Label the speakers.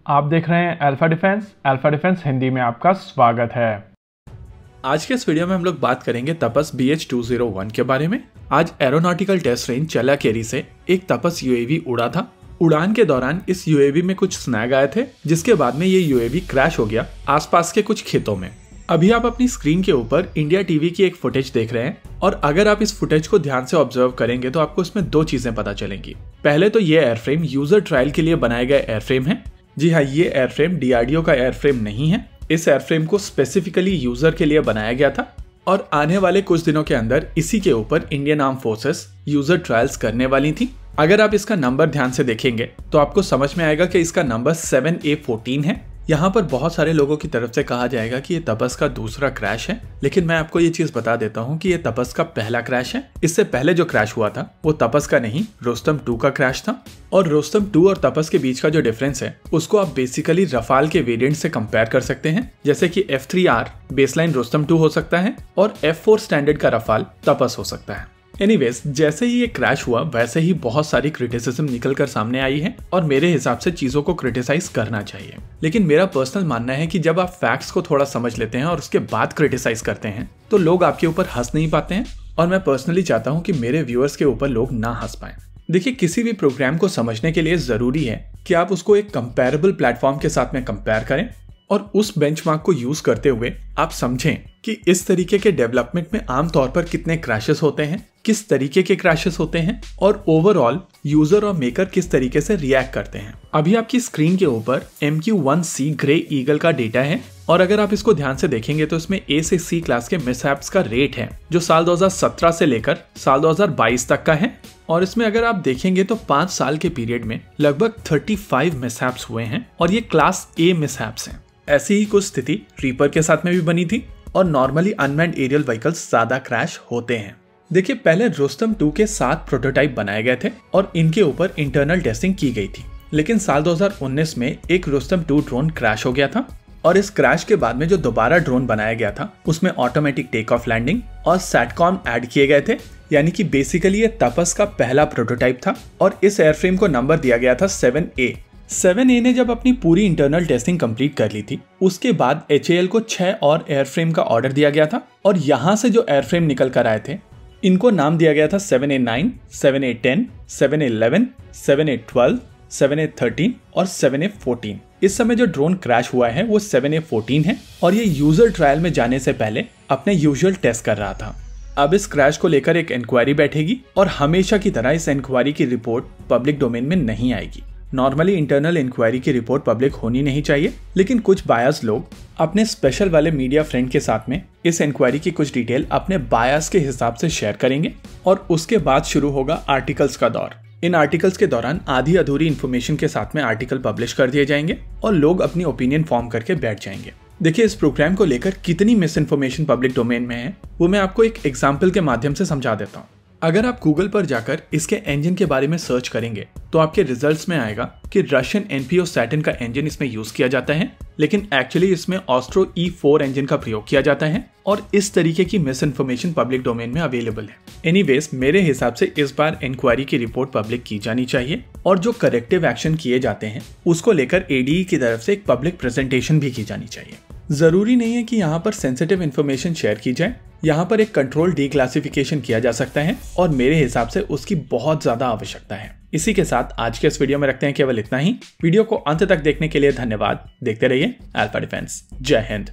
Speaker 1: आप देख रहे हैं अल्फा डिफेंस हिंदी में आपका स्वागत है।
Speaker 2: आज के इस वीडियो में हम लोग बात करेंगे तपस BH-201 के बारे में। आज एरोनॉटिकल टेस्ट रेंज चैलाकेरी से एक तपस यूएवी उड़ा था। उड़ान के दौरान इस यूएवी में कुछ स्नैग आए थे, जिसके बाद में ये यूएवी क्रैश हो गया आसपास के कुछ खेतों में। अभी आप अपनी स्क्रीन के ऊपर इंडिया टीवी की एक फुटेज देख रहे हैं और अगर आप इस फुटेज को ध्यान से ऑब्जर्व करेंगे तो आपको इसमें दो चीजें पता चलेंगी। पहले तो ये एयरफ्रेम यूजर ट्रायल के लिए बनाए गए एयरफ्रेम है। जी हाँ, ये एयरफ्रेम DRDO का एयरफ्रेम नहीं है। इस एयरफ्रेम को स्पेसिफिकली यूजर के लिए बनाया गया था और आने वाले कुछ दिनों के अंदर इसी के ऊपर Indian arm forces user trials करने वाली थी। अगर आप इसका नंबर ध्यान से देखेंगे तो आपको समझ में आएगा कि इसका नंबर 7A14 है। यहाँ पर बहुत सारे लोगों की तरफ से कहा जाएगा कि ये तपस का दूसरा क्रैश है, लेकिन मैं आपको ये चीज बता देता हूँ कि ये तपस का पहला क्रैश है। इससे पहले जो क्रैश हुआ था वो तपस का नहीं, रुस्तम 2 का क्रैश था। और रुस्तम 2 और तपस के बीच का जो डिफरेंस है उसको आप बेसिकली रफाल के वेरिएंट से कंपेयर कर सकते हैं, जैसे कि F3R बेसलाइन रुस्तम 2 हो सकता है और F4 स्टैंडर्ड का रफाल तपस हो सकता है। एनीवेज, जैसे ही ये क्रैश हुआ वैसे ही बहुत सारी क्रिटिसिज्म निकल कर सामने आई है और मेरे हिसाब से चीजों को क्रिटिसाइज करना चाहिए। लेकिन मेरा पर्सनल मानना है कि जब आप फैक्ट्स को थोड़ा समझ लेते हैं और उसके बाद क्रिटिसाइज करते हैं तो लोग आपके ऊपर हंस नहीं पाते हैं और मैं पर्सनली चाहता हूँ कि मेरे व्यूअर्स के ऊपर लोग ना हंस पाए। देखिए, किसी भी प्रोग्राम को समझने के लिए जरूरी है कि आप उसको एक कंपेरेबल प्लेटफॉर्म के साथ में कंपेयर करें और उस बेंचमार्क को यूज करते हुए आप समझें कि इस तरीके के डेवलपमेंट में आमतौर पर कितने क्रैशेस होते हैं, किस तरीके के क्रैशेस होते हैं और ओवरऑल यूजर और मेकर किस तरीके से रिएक्ट करते हैं। अभी आपकी स्क्रीन के ऊपर MQ-1C ग्रे ईगल का डेटा है और अगर आप इसको ध्यान से देखेंगे तो इसमें A से C क्लास के मिसहैप्स का रेट है जो साल 2017 से लेकर साल 2022 तक का है। और इसमें अगर आप देखेंगे तो 5 साल के पीरियड में लगभग 35 मिसहैप्स हुए हैं और ये क्लास A मिसहैप्स हैं। ऐसी ही कुछ स्थिति रीपर के साथ में भी बनी थी और नॉर्मली अनमैन्ड एरियल व्हीकल्स ज्यादा क्रैश होते हैं। देखिए, पहले रुस्तम 2 के 7 प्रोटोटाइप बनाए गए थे और इनके ऊपर इंटरनल टेस्टिंग की गई थी, लेकिन साल 2019 में एक रुस्तम 2 ड्रोन क्रैश हो गया था और इस क्रैश के बाद में जो दोबारा ड्रोन बनाया गया था उसमें ऑटोमेटिक टेक ऑफ लैंडिंग और सैटकॉम ऐड किए गए थे, यानी कि बेसिकली ये तपस का पहला प्रोटोटाइप था और इस एयरफ्रेम को नंबर दिया गया था 7A। 7A ने जब अपनी पूरी इंटरनल टेस्टिंग कंप्लीट कर ली थी उसके बाद HAL को 6 और एयरफ्रेम का ऑर्डर दिया गया था और यहाँ से जो एयरफ्रेम निकल कर आए थे इनको नाम दिया गया था 7A9, 7A10, 7A11, 7A12, 7A13 और 7A14। इस समय जो ड्रोन क्रैश हुआ है वो 7A14 है और ये यूजर ट्रायल में जाने से पहले अपने यूजुअल टेस्ट कर रहा था। अब इस क्रैश को लेकर एक इंक्वायरी बैठेगी और हमेशा की तरह इस इंक्वायरी की रिपोर्ट पब्लिक डोमेन में नहीं आएगी। नॉर्मली इंटरनल इंक्वायरी की रिपोर्ट पब्लिक होनी नहीं चाहिए, लेकिन कुछ बायस लोग अपने स्पेशल वाले मीडिया फ्रेंड के साथ में इस इंक्वायरी की कुछ डिटेल अपने बायस के हिसाब से शेयर करेंगे और उसके बाद शुरू होगा आर्टिकल्स का दौर। इन आर्टिकल्स के दौरान आधी अधूरी इन्फॉर्मेशन के साथ में आर्टिकल पब्लिश कर दिए जाएंगे और लोग अपनी ओपिनियन फॉर्म करके बैठ जाएंगे। देखिए, इस प्रोग्राम को लेकर कितनी मिस इन्फॉर्मेशन पब्लिक डोमेन में है वो मैं आपको एक एग्जाम्पल के माध्यम से समझा देता हूँ। अगर आप गूगल पर जाकर इसके इंजन के बारे में सर्च करेंगे तो आपके रिजल्ट्स में आएगा कि रशियन NPO सैटर्न का इंजन इसमें यूज किया जाता है, लेकिन एक्चुअली इसमें ऑस्ट्रो E4 इंजन का प्रयोग किया जाता है और इस तरीके की मिस इन्फॉर्मेशन पब्लिक डोमेन में अवेलेबल है। एनीवेज, मेरे हिसाब से इस बार इंक्वायरी की रिपोर्ट पब्लिक की जानी चाहिए और जो करेक्टिव एक्शन किए जाते हैं उसको लेकर ADE की तरफ से एक पब्लिक प्रेजेंटेशन भी की जानी चाहिए। जरूरी नहीं है कि यहाँ पर सेंसिटिव इन्फॉर्मेशन शेयर की जाए, यहाँ पर एक कंट्रोल डीक्लासिफिकेशन किया जा सकता है और मेरे हिसाब से उसकी बहुत ज्यादा आवश्यकता है। इसी के साथ आज के इस वीडियो में रखते हैं केवल इतना ही। वीडियो को अंत तक देखने के लिए धन्यवाद। देखते रहिए अल्फा डिफेंस। जय हिंद।